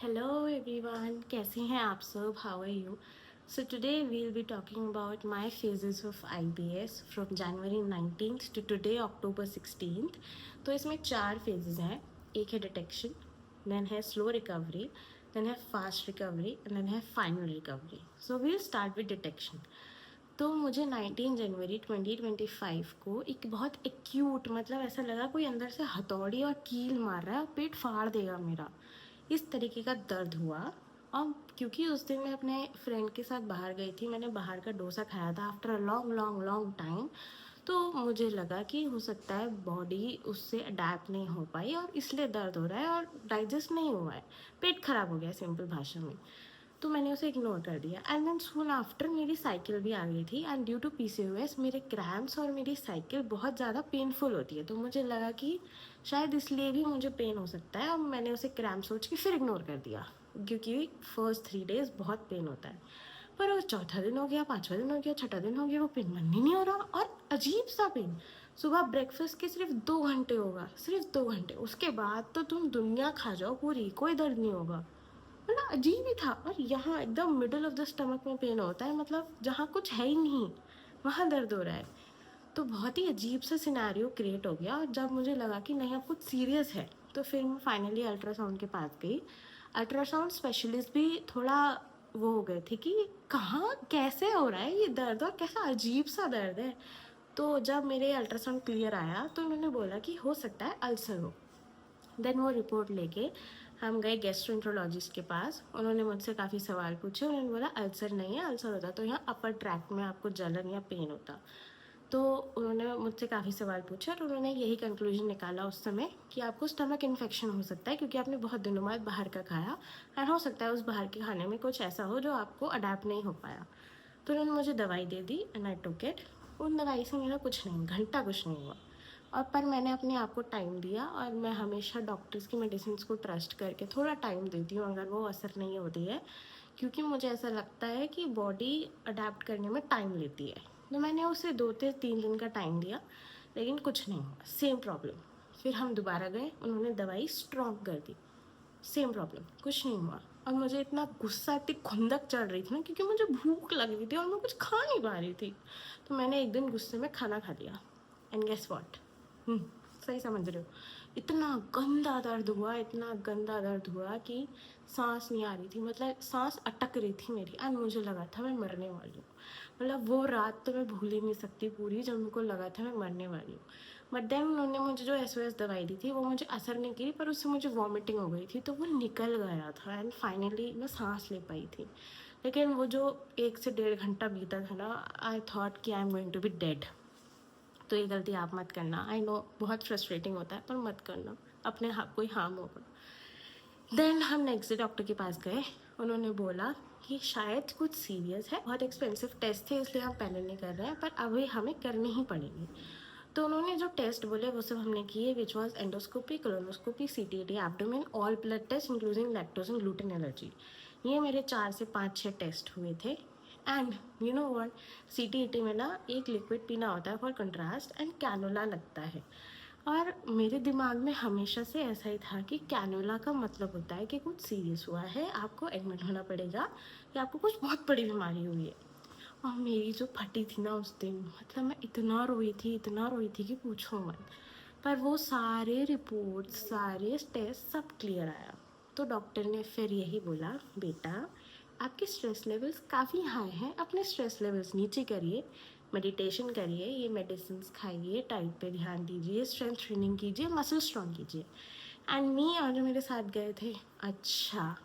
Hello everyone, कैसे हैं आप सब? How are you? So today we'll be talking about my phases of IBS from January 19th to today October 16th. तो इसमें 4 phases हैं. एक है डिटेक्शन, then है स्लो रिकवरी, then है फास्ट रिकवरी and then है final recovery. So we'll start with detection. तो मुझे 19 जनवरी 2025 को एक बहुत एक्यूट मतलब ऐसा लगा कोई अंदर से हथौड़ी और कील मार रहा है और पेट फाड़ देगा मेरा, इस तरीके का दर्द हुआ। और क्योंकि उस दिन मैं अपने फ्रेंड के साथ बाहर गई थी, मैंने बाहर का डोसा खाया था after a long long long time, तो मुझे लगा कि हो सकता है बॉडी उससे अडेप्ट नहीं हो पाई और इसलिए दर्द हो रहा है और डाइजेस्ट नहीं हुआ है, पेट खराब हो गया सिंपल भाषा में। तो मैंने उसे इग्नोर कर दिया एंड देन सून आफ्टर मेरी साइकिल भी आ गई थी एंड ड्यू टू PCOS मेरे क्रैम्प्स और मेरी साइकिल बहुत ज़्यादा पेनफुल होती है, तो मुझे लगा कि शायद इसलिए भी मुझे पेन हो सकता है और मैंने उसे क्रैम्प सोच के फिर इग्नोर कर दिया क्योंकि फर्स्ट 3 डेज बहुत पेन होता है। पर वो चौथा दिन हो गया, पाँचवा दिन हो गया, छठा दिन हो गया, वो पेन बंद ही नहीं हो रहा और अजीब सा पेन। सुबह ब्रेकफास्ट के सिर्फ 2 घंटे होगा, सिर्फ 2 घंटे, उसके बाद तो तुम दुनिया खा जाओ पूरी, कोई दर्द नहीं होगा। मतलब अजीब ही था। और यहाँ एकदम मिडल ऑफ द स्टमक में पेन होता है, मतलब जहाँ कुछ है ही नहीं वहाँ दर्द हो रहा है। तो बहुत ही अजीब सा सिनेरियो क्रिएट हो गया और जब मुझे लगा कि नहीं अब कुछ सीरियस है तो फिर मैं फाइनली अल्ट्रासाउंड के पास गई। अल्ट्रासाउंड स्पेशलिस्ट भी थोड़ा वो हो गए थे कि कहाँ कैसे हो रहा है ये दर्द और कैसा अजीब सा दर्द है। तो जब मेरे अल्ट्रासाउंड क्लियर आया तो उन्होंने बोला कि हो सकता है अल्सर हो। देन वो रिपोर्ट लेके हम गए गैस्ट्रोएंट्रोलॉजिस्ट के पास। उन्होंने मुझसे काफ़ी सवाल पूछे। उन्होंने बोला अल्सर नहीं है, अल्सर होता तो यहाँ अपर ट्रैक में आपको जलन या पेन होता। तो उन्होंने मुझसे काफ़ी सवाल पूछे और उन्होंने यही कंक्लूजन निकाला उस समय कि आपको स्टमक इन्फेक्शन हो सकता है क्योंकि आपने बहुत दिनों बाद बाहर का खाया एंड हो सकता है उस बाहर के खाने में कुछ ऐसा हो जो आपको अडेप्ट नहीं हो पाया। तो उन्होंने मुझे दवाई दे दी एंड आई टुक इट। उन दवाई से मेरा कुछ नहीं, घंटा कुछ नहीं हुआ। और पर मैंने अपने आप को टाइम दिया और मैं हमेशा डॉक्टर्स की मेडिसिन को ट्रस्ट करके थोड़ा टाइम देती हूँ अगर वो असर नहीं होती है, क्योंकि मुझे ऐसा लगता है कि बॉडी अडेप्ट करने में टाइम लेती है। तो मैंने उसे 2 से 3 दिन का टाइम दिया लेकिन कुछ नहीं हुआ, सेम प्रॉब्लम। फिर हम दोबारा गए, उन्होंने दवाई स्ट्रॉन्ग कर दी, सेम प्रॉब्लम, कुछ नहीं हुआ। और मुझे इतना गुस्सा, इतनी खुंदक चढ़ रही थी ना क्योंकि मुझे भूख लग रही थी और मैं कुछ खा नहीं पा रही थी। तो मैंने एक दिन गुस्से में खाना खा लिया एंड गेस व्हाट, सही समझ रहे हो, इतना गंदा दर्द हुआ, इतना गंदा दर्द हुआ कि सांस नहीं आ रही थी, मतलब सांस अटक रही थी मेरी एंड मुझे लगा था मैं मरने वाली हूँ। मतलब वो रात तो मैं भूल ही नहीं सकती पूरी, जब मेरे को लगा था मैं मरने वाली हूँ। बट देन उन्होंने मुझे जो SOS दवाई दी थी वो मुझे असर नहीं की, पर उससे मुझे वॉमिटिंग हो गई थी तो वो निकल गया था एंड फाइनली मैं सांस ले पाई थी। लेकिन वो जो 1 से 1.5 घंटा बीता था ना, आई थॉट कि I am going to be dead. तो ये गलती आप मत करना, आई नो बहुत फ्रस्ट्रेटिंग होता है पर मत करना, अपने कोई हार्म होगा। देन हम नेक्स्ट डे डॉक्टर के पास गए। उन्होंने बोला कि शायद कुछ सीरियस है, बहुत एक्सपेंसिव टेस्ट थे इसलिए हम पहले नहीं कर रहे हैं, पर अभी हमें करने ही पड़ेंगे। तो उन्होंने जो टेस्ट बोले वो सब हमने किए, which was endoscopy, colonoscopy, CTT abdomen, all blood test including lactose and gluten allergy. ये मेरे 4 से 5-6 टेस्ट हुए थे। And you know what, CTT में ना एक लिक्विड पीना होता है फॉर कंट्रास्ट एंड कैनोला लगता है। और मेरे दिमाग में हमेशा से ऐसा ही था कि कैनोला का मतलब होता है कि कुछ सीरियस हुआ है, आपको एडमिट होना पड़ेगा या आपको कुछ बहुत बड़ी बीमारी हुई है। और मेरी जो फटी थी ना उस दिन, मतलब मैं इतना रोई थी, इतना रोई थी कि पूछो मत। पर वो सारे रिपोर्ट्स, सारे टेस्ट सब क्लियर आया। तो डॉक्टर ने फिर यही बोला, बेटा आपके स्ट्रेस लेवल्स काफ़ी हाई हैं, अपने स्ट्रेस लेवल्स नीचे करिए, मेडिटेशन करिए, ये मेडिसिन खाइए, डाइट पे ध्यान दीजिए, स्ट्रेंथ ट्रेनिंग कीजिए, मसल स्ट्रॉन्ग कीजिए। एंड मी और जो मेरे साथ गए थे, अच्छा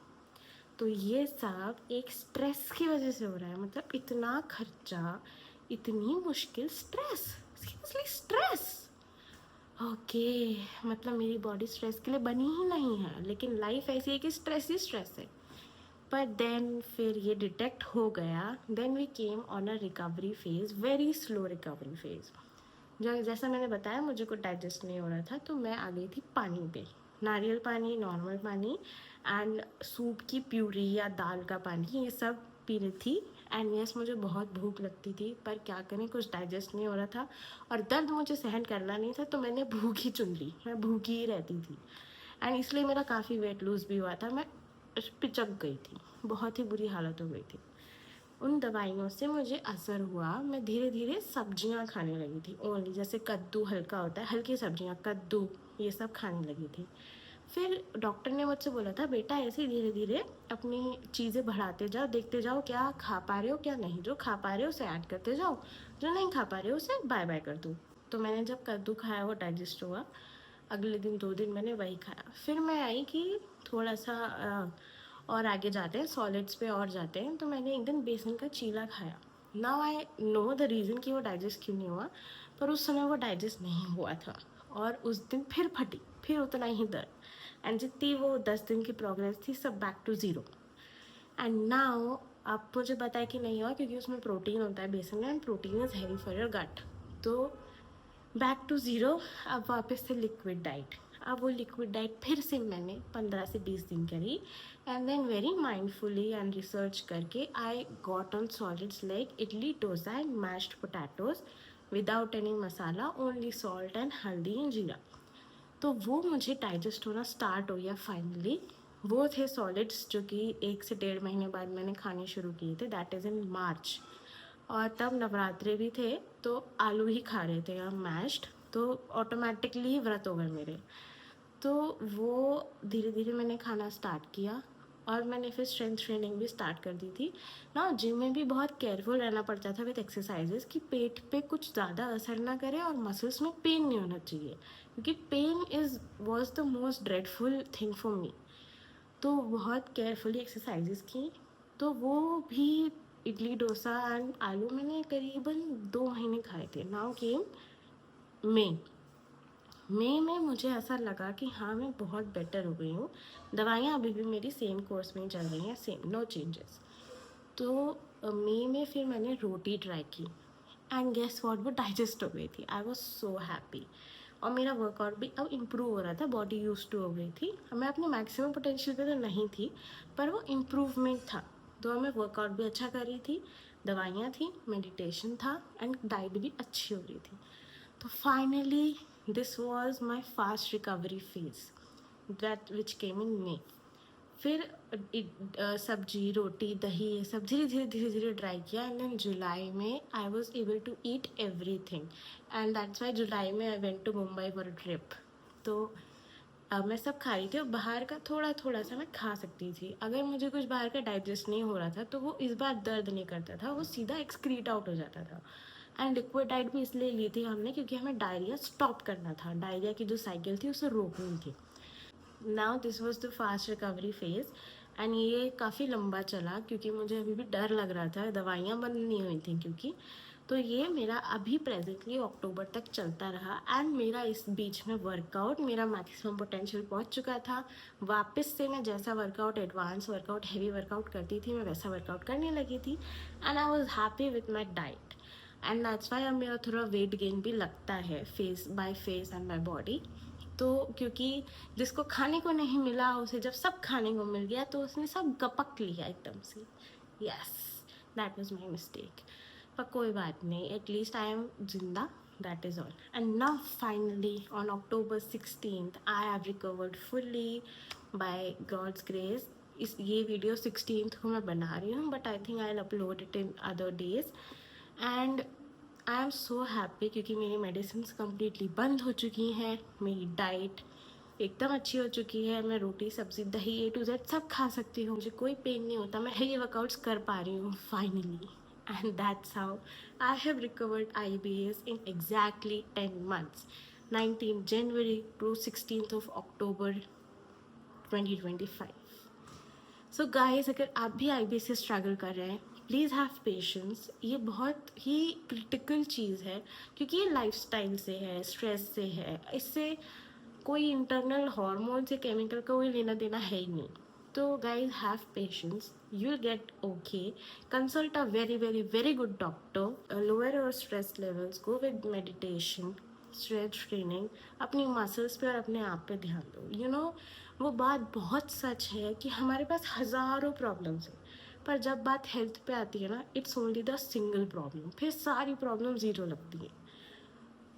तो ये सब एक स्ट्रेस की वजह से हो रहा है, मतलब इतना खर्चा, इतनी मुश्किल, स्ट्रेस, सीरियसली स्ट्रेस। ओके, मतलब मेरी बॉडी स्ट्रेस के लिए बनी ही नहीं है, लेकिन लाइफ ऐसी है कि स्ट्रेस ही स्ट्रेस है। पर देन फिर ये डिटेक्ट हो गया, then we came on a recovery phase, very slow recovery phase. जो जैसा मैंने बताया मुझे कुछ डाइजेस्ट नहीं हो रहा था तो मैं आ गई थी पानी पे, नारियल पानी, नॉर्मल पानी एंड सूप की प्यूरी या दाल का पानी, ये सब पी रही थी। एंड यस, मुझे बहुत भूख लगती थी पर क्या करें, कुछ डाइजेस्ट नहीं हो रहा था और दर्द मुझे सहन करना नहीं था तो मैंने भूख ही चुन ली, मैं भूखी ही रहती थी। एंड इसलिए मेरा काफ़ी वेट लूज़ भी हुआ था। मैं पिचक गई थी, बहुत ही बुरी हालत हो गई थी। उन दवाइयों से मुझे असर हुआ, मैं धीरे धीरे सब्जियां खाने लगी थी ओनली, जैसे कद्दू हल्का होता है, हल्की सब्जियां, कद्दू ये सब खाने लगी थी। फिर डॉक्टर ने मुझसे बोला था बेटा ऐसे ही धीरे धीरे अपनी चीज़ें बढ़ाते जाओ, देखते जाओ क्या खा पा रहे हो क्या नहीं, जो खा पा रहे हो उसे ऐड करते जाओ, जो नहीं खा पा रहे हो उसे बाय बाय कर दो। तो मैंने जब कद्दू खाया वो डाइजेस्ट हुआ, अगले दिन 2 दिन मैंने वही खाया। फिर मैं आई कि थोड़ा सा और आगे जाते हैं, सॉलिड्स पे और जाते हैं, तो मैंने एक दिन बेसन का चीला खाया। Now I know the reason कि वो डाइजेस्ट क्यों नहीं हुआ, पर उस समय वो डाइजेस्ट नहीं हुआ था। और उस दिन फिर फटी, फिर उतना ही दर्द, एंड जितनी वो 10 दिन की प्रोग्रेस थी सब back to zero. And now आप मुझे पता है कि नहीं हुआ, क्योंकि उसमें प्रोटीन होता है बेसन में, and protein is healthy for your gut. तो बैक टू ज़ीरो, अब वापस से लिक्विड डाइट। अब वो लिक्विड डाइट फिर से मैंने 15 से 20 दिन करी, and then very mindfully and research करके I got on solids like idli dosa and mashed potatoes without any masala, only salt and haldi and jeera. तो वो मुझे डाइजेस्ट होना स्टार्ट हो गया फाइनली। वो थे सॉलिड्स जो कि 1 से 1.5 महीने बाद मैंने खाने शुरू किए थे, दैट इज़ इन मार्च। और तब नवरात्रे भी थे, तो आलू ही खा रहे थे हम मैश्ड, तो ऑटोमेटिकली व्रत हो गए मेरे। तो वो धीरे धीरे मैंने खाना स्टार्ट किया, और मैंने फिर स्ट्रेंथ ट्रेनिंग भी स्टार्ट कर दी थी ना। जिम में भी बहुत केयरफुल रहना पड़ता था विद एक्सरसाइजेस कि पेट पे कुछ ज़्यादा असर ना करे और मसल्स में पेन नहीं होना चाहिए, क्योंकि pain was the most dreadful thing for me. तो बहुत केयरफुली एक्सरसाइजेस की। तो वो भी इडली डोसा एंड आलू मैंने करीबन 2 महीने खाए थे। नाउ केम मे में मुझे ऐसा लगा कि हाँ मैं बहुत बेटर हो गई हूँ। दवाइयाँ अभी भी मेरी सेम कोर्स में ही चल रही हैं, सेम, नो चेंजेस। तो मई में फिर मैंने रोटी ट्राई की, एंड गेस व्हाट, वो डाइजेस्ट हो गई थी। I was so happy. और मेरा वर्कआउट भी अब इम्प्रूव हो रहा था, बॉडी यूज टू हो गई थी। मैं अपने मैक्सिमम पोटेंशियल पे तो नहीं थी, पर वो इम्प्रूवमेंट था। तो मैं वर्कआउट भी अच्छा कर रही थी, दवाइयाँ थी, मेडिटेशन था, एंड डाइट भी अच्छी हो रही थी। तो finally this was my fast recovery phase, that which came in May. फिर सब्जी रोटी दही ये सब धीरे धीरे ट्राई किया, एंड देन जुलाई में I was able to eat everything, and that's why जुलाई में I went to Mumbai for a trip. तो मैं सब खा रही थी, और बाहर का थोड़ा थोड़ा सा मैं खा सकती थी। अगर मुझे कुछ बाहर का डाइजेस्ट नहीं हो रहा था तो वो इस बार दर्द नहीं करता था, वो सीधा एक्सक्रीट आउट हो जाता था। एंड लिक्विड डाइट भी इसलिए ली थी हमने क्योंकि हमें डायरिया स्टॉप करना था, डायरिया की जो साइकिल थी उसे रोकनी थी। Now this was the fast recovery phase, and ये काफ़ी लंबा चला क्योंकि मुझे अभी भी डर लग रहा था, दवाइयाँ बंद नहीं हुई थी क्योंकि। तो ये मेरा अभी प्रेजेंटली अक्टूबर तक चलता रहा, एंड मेरा इस बीच में वर्कआउट, मेरा मैक्सिमम पोटेंशियल पहुंच चुका था। वापस से मैं जैसा workout, advance workout, heavy workout करती थी, मैं वैसा वर्कआउट करने लगी थी, and I was happy with my diet. And that's Y अब मेरा थोड़ा वेट गेन भी लगता है face by face and my body. तो क्योंकि जिसको खाने को नहीं मिला उसे जब सब खाने को मिल गया तो उसने सब गपक लिया एकदम से। Yes, that was my mistake, पर कोई बात नहीं, एटलीस्ट आई एम जिंदा, that is all. And now finally on October 16th I have recovered fully by god's grace. ये वीडियो 16th को मैं बना रही हूँ, but I think I will upload it in other days. And I am so happy क्योंकि मेरी medicine completely बंद हो चुकी हैं, मेरी डाइट एकदम अच्छी हो चुकी है, मैं रोटी सब्जी दही A to Z सब खा सकती हूँ, मुझे कोई पेन नहीं होता, मैं ये वर्कआउट्स कर पा रही हूँ finally. And that's how I have recovered IBS in exactly 10 months, 19 January to 16th of October 2025। So guys, अगर आप भी IBS से स्ट्रगल कर रहे हैं, प्लीज़ हैव पेशेंस। ये बहुत ही क्रिटिकल चीज़ है क्योंकि ये लाइफस्टाइल से है, स्ट्रेस से है, इससे कोई इंटरनल हार्मोन से केमिकल का कोई लेना देना है ही नहीं। तो guys have patience, you will get okay. Consult a very very very good doctor, lower your stress levels, go with meditation, stretch training, अपनी मसल्स पे और अपने आप पे ध्यान दो। यू नो, वो बात बहुत सच है कि हमारे पास हज़ारों प्रॉब्लम्स हैं, पर जब बात हेल्थ पे आती है ना, it's only the single problem, फिर सारी प्रॉब्लम ज़ीरो लगती है।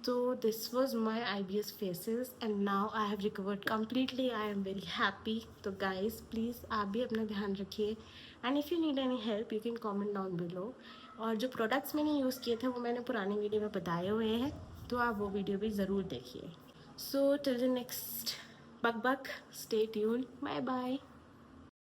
तो this was my IBS faces and now I have recovered completely. I am very happy. तो गाइज प्लीज़ आप भी अपना ध्यान रखिए and if you need any help you can comment down below. और जो प्रोडक्ट्स मैंने यूज़ किए थे वो मैंने पुरानी वीडियो में बताए हुए हैं, तो आप वो वीडियो भी ज़रूर देखिए. सो टिल द नेक्स्ट बक बक, स्टे ट्यून्ड. Bye bye.